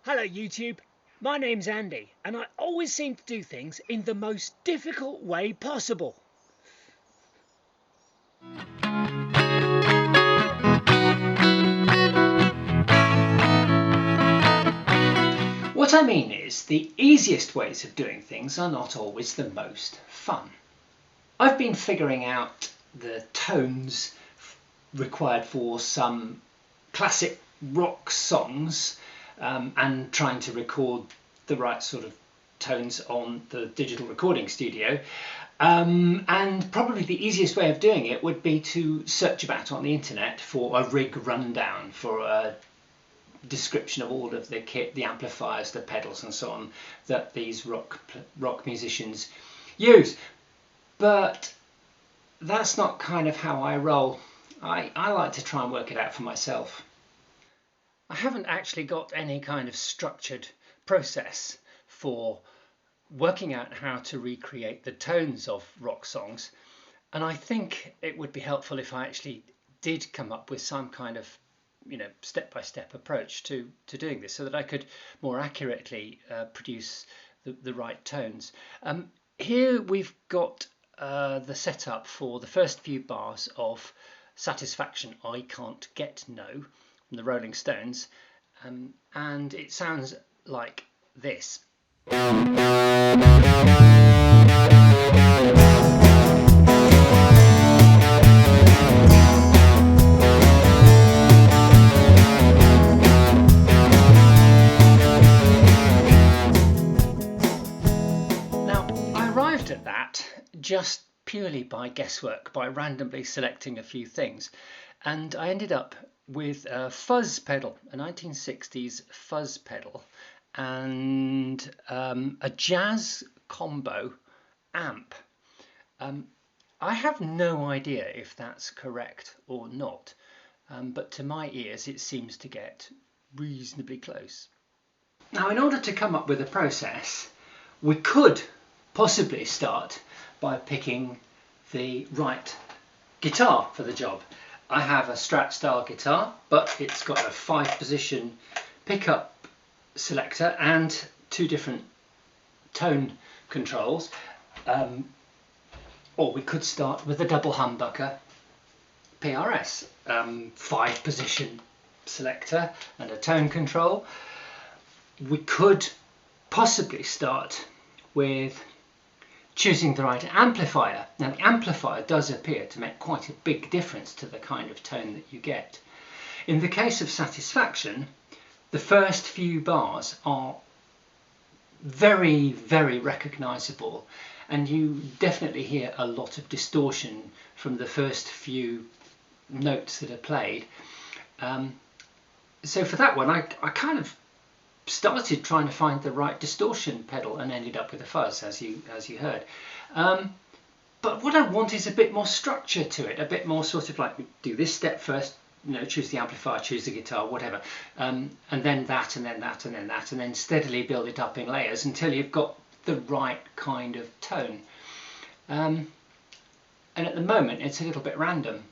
Hello YouTube, my name's Andy and I always seem to do things in the most difficult way possible. What I mean is, the easiest ways of doing things are not always the most fun. I've been figuring out the tones required for some classic rock songs and trying to record the right sort of tones on the digital recording studio. And probably the easiest way of doing it would be to search about on the internet for a rig rundown, for a description of all of the kit, the amplifiers, the pedals and so on that these rock musicians use. But that's not kind of how I roll. I like to try and work it out for myself. I haven't actually got any kind of structured process for working out how to recreate the tones of rock songs, and I think it would be helpful if I actually did come up with some kind of step-by-step approach to doing this, so that I could more accurately produce the right tones. Here we've got the setup for the first few bars of Satisfaction I Can't Get No from the Rolling Stones, and it sounds like this. At that just purely by guesswork, by randomly selecting a few things, and I ended up with a fuzz pedal, a 1960s fuzz pedal, and a jazz combo amp. I have no idea if that's correct or not, but to my ears it seems to get reasonably close. Now, in order to come up with a process, we could possibly start by picking the right guitar for the job. I have a Strat style guitar, but it's got a 5-position pickup selector and 2 different tone controls. Or we could start with a double humbucker PRS, 5-position selector and a tone control. We could possibly start with choosing the right amplifier. Now, the amplifier does appear to make quite a big difference to the kind of tone that you get. In the case of Satisfaction, the first few bars are very, very recognisable, and you definitely hear a lot of distortion from the first few notes that are played. So for that one, I kind of started trying to find the right distortion pedal and ended up with a fuzz, as you heard. But what I want is a bit more structure to it, a bit more sort of like, do this step first, choose the amplifier, choose the guitar, whatever, and then that, and then that, and then that, and then steadily build it up in layers until you've got the right kind of tone. And at the moment it's a little bit random.